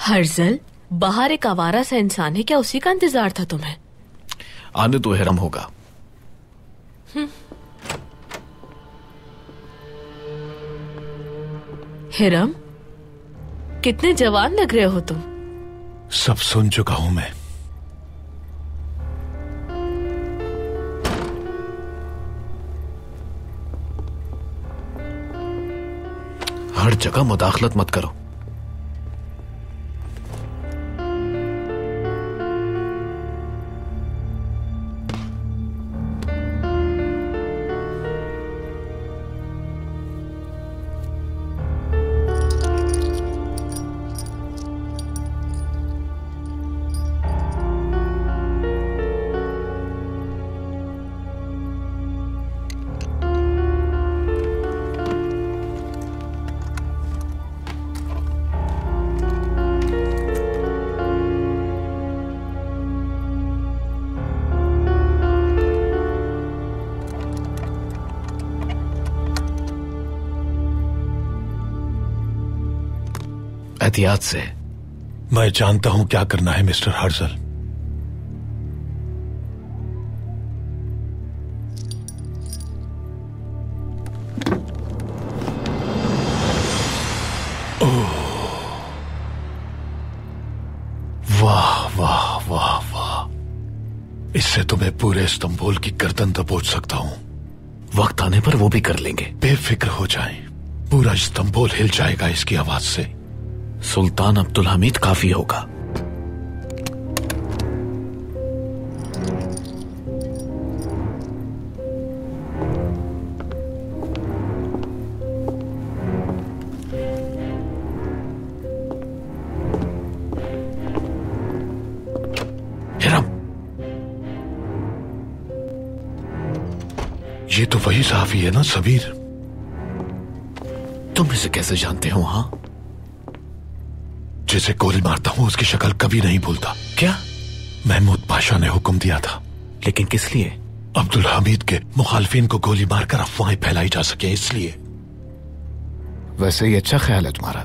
Herzl, बाहर एक आवारा सा इंसान है, क्या उसी का इंतजार था तुम्हें? आने तो हिरम होगा। हिरम, कितने जवान लग रहे हो तुम। सब सुन चुका हूं मैं। हर जगह मुदाखलत मत करो। एहतियात से। मैं जानता हूं क्या करना है मिस्टर हर्जल। वाह वाह वाह वाह, इससे तुम्हें पूरे इस्तांबुल की गर्दन दबोच सकता हूं। वक्त आने पर वो भी कर लेंगे। बेफिक्र हो जाएं, पूरा इस्तांबुल हिल जाएगा इसकी आवाज से। सुल्तान अब्दुल हमीद काफी होगा। हिरम, ये तो वही साहबी है ना सबीर? तुम इसे कैसे जानते हो? हाँ, जिसे गोली मारता हूं उसकी शक्ल कभी नहीं भूलता। क्या? महमूद पाशा ने हुक्म दिया था। लेकिन किस लिए? अब्दुल हमीद के मुखालफिन को गोली मारकर अफवाहें फैलाई जा सके, इसलिए। वैसे ही अच्छा ख्याल है तुम्हारा।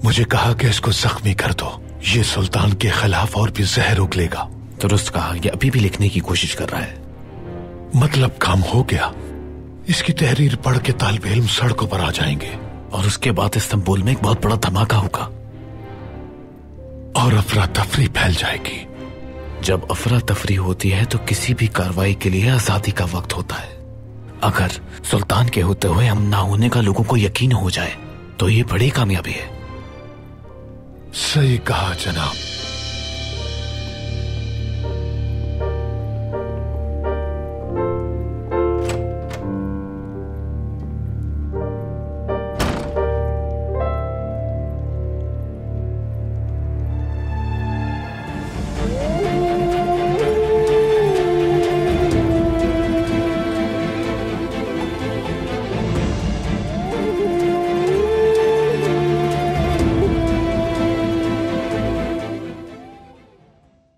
मुझे कहा कि इसको जख्मी कर दो, ये सुल्तान के खिलाफ और भी जहर उगलेगा। दुरुस्त कहा, ये अभी भी लिखने की कोशिश कर रहा है। मतलब काम हो गया। इसकी तहरीर पढ़ के तालिब इल्म सड़कों पर आ जाएंगे और उसके बाद इस्तांबुल में एक बहुत बड़ा धमाका होगा और अफरा तफरी फैल जाएगी। जब अफरा तफरी होती है तो किसी भी कार्रवाई के लिए आजादी का वक्त होता है। अगर सुल्तान के होते हुए हम ना होने का लोगों को यकीन हो जाए तो ये बड़ी कामयाबी है। सही कहा जनाब।